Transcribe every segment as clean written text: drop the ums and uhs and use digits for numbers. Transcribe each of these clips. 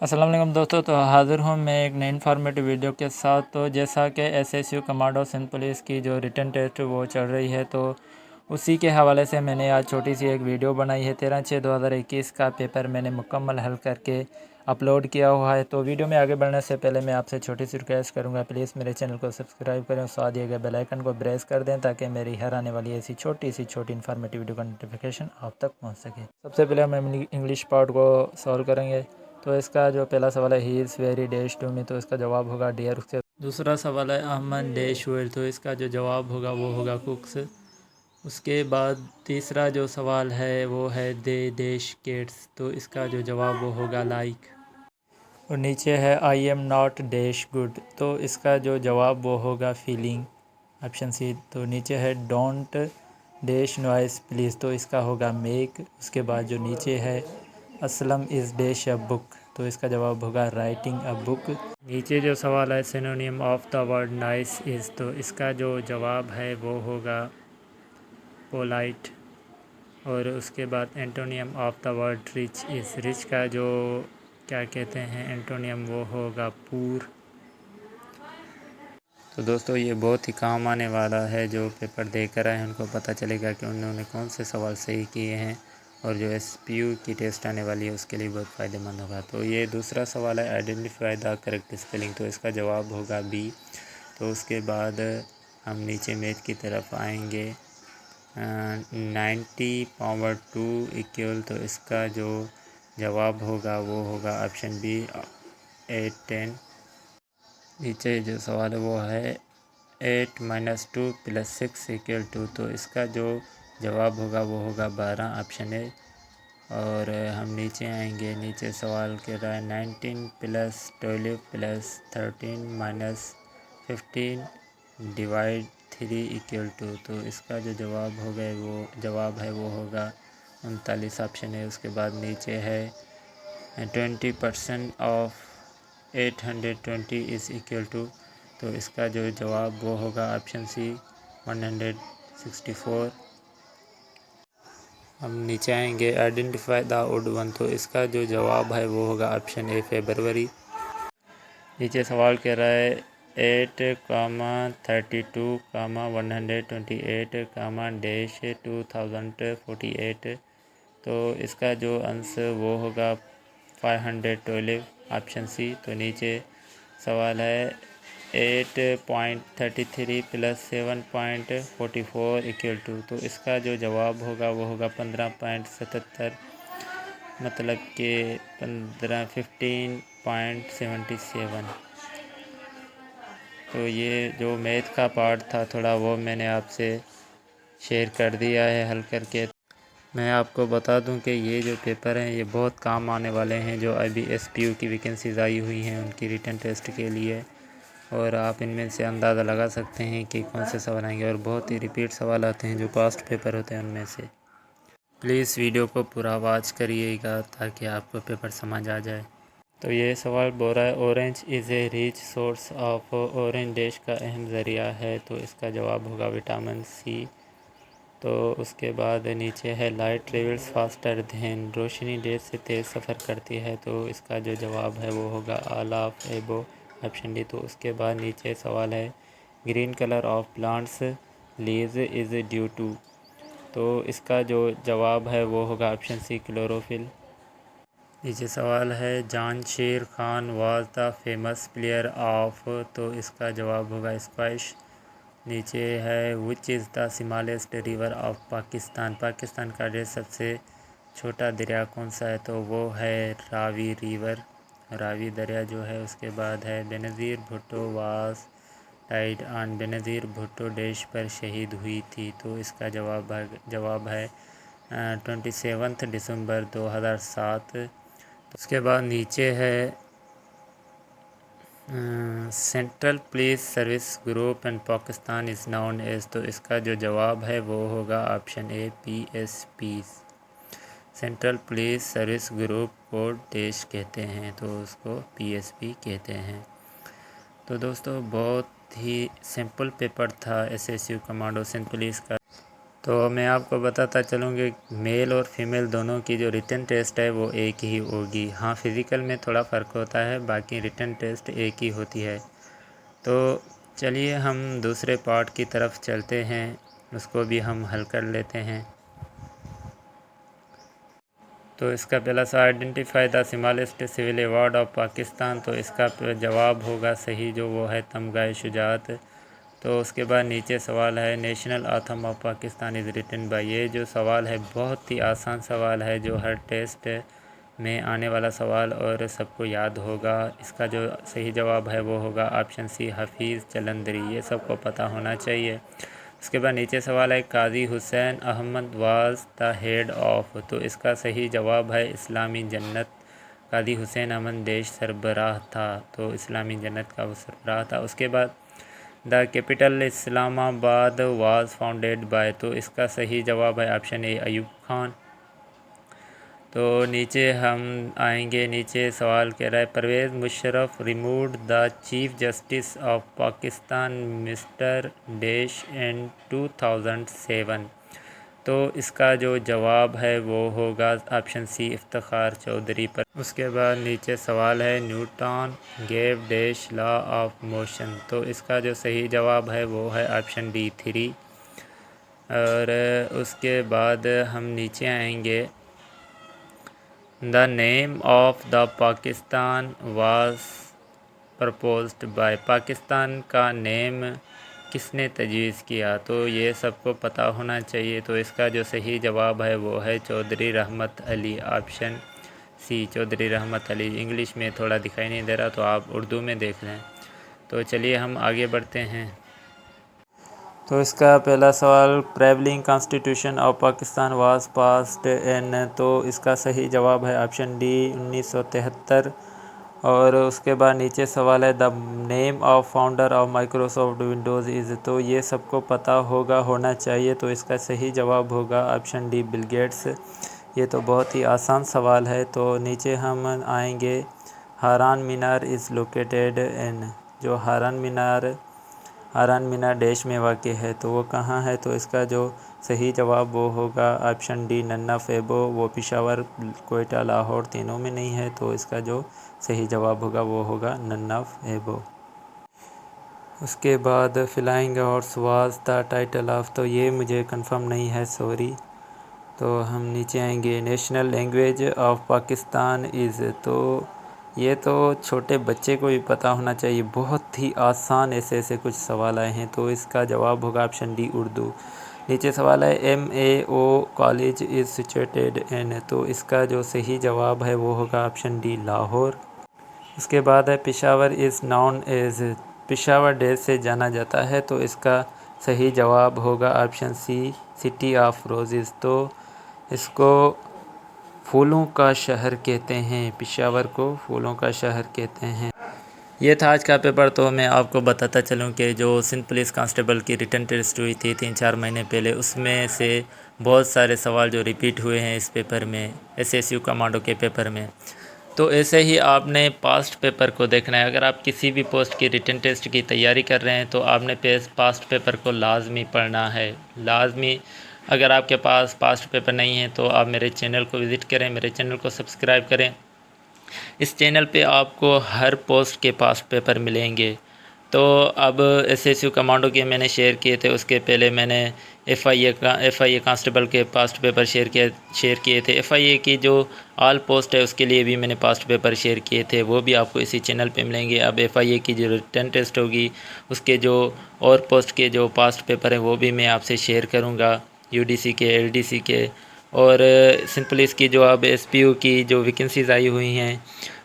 अस्सलाम वालेकुम दोस्तों, तो हाज़िर हूँ मैं एक नई इन्फॉर्मेटिव वीडियो के साथ। तो जैसा कि एसएसयू कमांडो सिंध पुलिस की जो रिटन टेस्ट वो चल रही है, तो उसी के हवाले से मैंने आज छोटी सी एक वीडियो बनाई है। 13/6/2021 का पेपर मैंने मुकम्मल हल करके अपलोड किया हुआ है। तो वीडियो में आगे बढ़ने से पहले मैं आपसे छोटी सी रिक्वेस्ट करूँगा, प्लीज़ मेरे चैनल को सब्सक्राइब करें और साथ दिए गए बेल आइकन को प्रेस कर दें ताकि मेरी हर आने वाली ऐसी छोटी इन्फॉर्मेटिव वीडियो का नोटिफिकेशन आप तक पहुँच सके। सबसे पहले हम इंग्लिश पार्ट को सॉल्व करेंगे। तो इसका जो पहला सवाल है he is very dash to me, तो इसका जवाब होगा डियर। उसके दूसरा सवाल है अहमद डैश वेल, तो इसका जो जवाब होगा वो होगा कुक्स। उसके बाद तीसरा जो सवाल है वो है दे डैश केट्स, तो इसका जो जवाब वो होगा लाइक। और नीचे है I am not dash good, तो इसका जो जवाब वो होगा फीलिंग, ऑप्शन सी। तो नीचे है डोंट डैश नॉइस प्लीज़, तो इसका होगा मेक। उसके बाद जो नीचे है Aslam is dash a book, तो इसका जवाब होगा राइटिंग अ बुक। नीचे जो सवाल है synonym of the word nice is, तो इसका जो जवाब है वो होगा पोलाइट। और उसके बाद antonym of the word rich is, rich का जो क्या कहते हैं एंटोनियम वो होगा पूर। तो दोस्तों ये बहुत ही काम आने वाला है, जो पेपर देकर आए हैं उनको पता चलेगा कि उन्होंने कौन से सवाल सही किए हैं, और जो एसपीयू की टेस्ट आने वाली है उसके लिए बहुत फ़ायदेमंद होगा। तो ये दूसरा सवाल है आइडेंटिफाई द करेक्ट स्पेलिंग, तो इसका जवाब होगा बी। तो उसके बाद हम नीचे मैथ की तरफ आएंगे। 90/2 इक्वल, तो इसका जो जवाब होगा वो होगा ऑप्शन बी 8/10। नीचे जो सवाल है वो है 8 - 2 + 6 = 2, तो इसका जो जवाब होगा वो होगा 12, ऑप्शन ए। और हम नीचे आएंगे, नीचे सवाल कह रहा है 19 + 12 + 13 - 15 / 3 = 2, तो इसका जो जवाब है वो होगा 39, ऑप्शन है। उसके बाद नीचे है 20% ऑफ 820 इज़ इक्वल टू, तो इसका जो जवाब वो होगा ऑप्शन सी 164। हम नीचे आएंगे आइडेंटिफाई द ओड वन, तो इसका जो जवाब है वो होगा ऑप्शन ए फरवरी। नीचे सवाल कह रहा है 8, 32, 128, -2048, तो इसका जो आंसर वो होगा 512, ऑप्शन सी। तो नीचे सवाल है 8.33 + 7.44 = 2, तो इसका जो जवाब होगा वो होगा 15.77, मतलब कि 15.77। तो ये जो मैथ का पार्ट था थोड़ा वो मैंने आपसे शेयर कर दिया है हल करके। मैं आपको बता दूं कि ये जो पेपर हैं ये बहुत काम आने वाले हैं, जो अभी एसपीयू की वैकेंसीज आई हुई हैं उनकी रिटन टेस्ट के लिए, और आप इनमें से अंदाज़ा लगा सकते हैं कि कौन से सवाल आएंगे। और बहुत ही रिपीट सवाल आते हैं जो पास्ट पेपर होते हैं उनमें से। प्लीज़ वीडियो को पूरा वॉच करिएगा ताकि आपको पेपर समझ आ जाए। तो ये सवाल बोल रहा है orange is a rich source of, orange dash का अहम ज़रिया है, तो इसका जवाब होगा विटामिन सी। तो उसके बाद नीचे है लाइट ट्रेवल्स फास्टर दैन, रोशनी डैश से तेज़ सफ़र करती है, तो इसका जो जवाब है वो होगा all of above, option D. तो उसके बाद नीचे सवाल है green colour of plants leaves is due to, तो इसका जो जवाब है वो होगा ऑप्शन सी क्लोरोफिल। नीचे सवाल है जान शेर Khan was the famous player of, तो इसका जवाब होगा स्क्वैश। नीचे है which is the smallest river of Pakistan, Pakistan का जो सबसे छोटा दरिया कौन सा है, तो वो है रावी रिवर, रावी दरिया जो है। उसके बाद है Benazir Bhutto was died on, Benazir Bhutto dash पर शहीद हुई थी, तो इसका जवाब है 27 दिसंबर 2007। उसके बाद नीचे है central police service group and Pakistan is known as, तो इसका जो जवाब है वो होगा option A PSP. Central police service group को देश कहते हैं, तो उसको पीएसपी कहते हैं। तो दोस्तों बहुत ही सिंपल पेपर था एसएसयू कमांडो सिंध पुलिस का। तो मैं आपको बताता चलूँ कि मेल और फीमेल दोनों की जो रिटन टेस्ट है वो एक ही होगी। हाँ, फिज़िकल में थोड़ा फ़र्क होता है, बाकी रिटन टेस्ट एक ही होती है। तो चलिए हम दूसरे पार्ट की तरफ चलते हैं, उसको भी हम हल कर लेते हैं। तो इसका पहला सा identify the smallest civil award of Pakistan, तो इसका जवाब होगा सही जो वो है तमगाए शुजात। तो उसके बाद नीचे सवाल है national anthem of Pakistan is written by. ये जो सवाल है बहुत ही आसान सवाल है, जो हर टेस्ट में आने वाला सवाल और सबको याद होगा। इसका जो सही जवाब है वो होगा ऑप्शन सी हफीज़ जलंधरी, ये सबको पता होना चाहिए। उसके बाद नीचे सवाल है Qazi Hussain Ahmed was the head of, तो इसका सही जवाब है इस्लामी जन्नत। काजी हुसैन अहमद देश सरबराह था, तो इस्लामी जन्नत का वो सरबराह था। उसके बाद the capital Islamabad was founded by, तो इसका सही जवाब है ऑप्शन ए अयूब खान। तो नीचे हम आएंगे, नीचे सवाल कह रहा है Parvez Musharraf removed the chief justice of Pakistan mister dash in 2007, तो इसका जो जवाब है वो होगा ऑप्शन सी इफ्तिखार चौधरी पर। उसके बाद नीचे सवाल है Newton gave dash law of motion, तो इसका जो सही जवाब है वो है ऑप्शन डी 3। और उसके बाद हम नीचे आएंगे, the name of the Pakistan was proposed by, Pakistan का नेम किसने तजवीज़ किया, तो ये सबको पता होना चाहिए। तो इसका जो सही जवाब है वो है चौधरी रहमत अली, ऑप्शन सी चौधरी रहमत अली। इंग्लिश में थोड़ा दिखाई नहीं दे रहा, तो आप उर्दू में देख लें। तो चलिए हम आगे बढ़ते हैं। तो इसका पहला सवाल prevailing constitution of Pakistan was passed in, तो इसका सही जवाब है ऑप्शन डी 1973। और उसके बाद नीचे सवाल है the name of founder of Microsoft Windows is, तो ये सबको पता होना चाहिए। तो इसका सही जवाब होगा ऑप्शन डी बिल गेट्स। ये तो बहुत ही आसान सवाल है। तो नीचे हम आएंगे, हारान मीनार इज़ लोकेटेड इन, जो हारान मीनार देश में वाक़ है, तो वो कहाँ है, तो इसका जो सही जवाब वो होगा ऑप्शन डी नन्ना फेबो। वो पेशावर, कोयटा, लाहौर तीनों में नहीं है, तो इसका जो सही जवाब होगा वो होगा नन्ना फेबो। उसके बाद flying horse was the title of, तो ये मुझे कंफर्म नहीं है, सॉरी। तो हम नीचे आएंगे, national language of Pakistan is, तो ये तो छोटे बच्चे को भी पता होना चाहिए, बहुत ही आसान ऐसे कुछ सवाल आए हैं। तो इसका जवाब होगा ऑप्शन डी उर्दू। नीचे सवाल है MAO college is situated in, तो इसका जो सही जवाब है वो होगा ऑप्शन डी लाहौर। उसके बाद है Peshawar is known as, Peshawar डेज से जाना जाता है, तो इसका सही जवाब होगा option C city of roses. तो इसको फूलों का शहर कहते हैं, पेशावर को फूलों का शहर कहते हैं। ये था आज का पेपर। तो मैं आपको बताता चलूँ कि जो सिंध पुलिस कांस्टेबल की रिटन टेस्ट हुई थी 3-4 महीने पहले, उसमें से बहुत सारे सवाल जो रिपीट हुए हैं इस पेपर में, SSU कमांडो के पेपर में। तो ऐसे ही आपने पास्ट पेपर को देखना है। अगर आप किसी भी पोस्ट की रिटन टेस्ट की तैयारी कर रहे हैं तो आपने पास्ट पेपर को लाजमी पढ़ना है, लाजमी। अगर आपके पास पास्ट पेपर नहीं है तो आप मेरे चैनल को विज़िट करें, मेरे चैनल को सब्सक्राइब करें। इस चैनल पे आपको हर पोस्ट के पास्ट पेपर मिलेंगे। तो अब SSU कमांडो के मैंने शेयर किए थे, उसके पहले मैंने FIA कांस्टेबल के पास्ट पेपर शेयर किए थे। FIA की जो ऑल पोस्ट है उसके लिए भी मैंने पास्ट पेपर शेयर किए थे, वो भी आपको इसी चैनल पे मिलेंगे। अब FIA की जो रिटन टेस्ट होगी उसके जो और पोस्ट के जो पास्ट पेपर हैं वो भी मैं आपसे शेयर करूँगा, UDC के, LDC के। और सिंध पुलिस की जो अब SPU की जो वैकेंसीज़ आई हुई हैं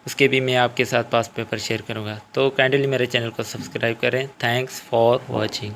उसके भी मैं आपके साथ पास्ट पेपर शेयर करूँगा। तो काइंडली मेरे चैनल को सब्सक्राइब करें। Thanks for watching.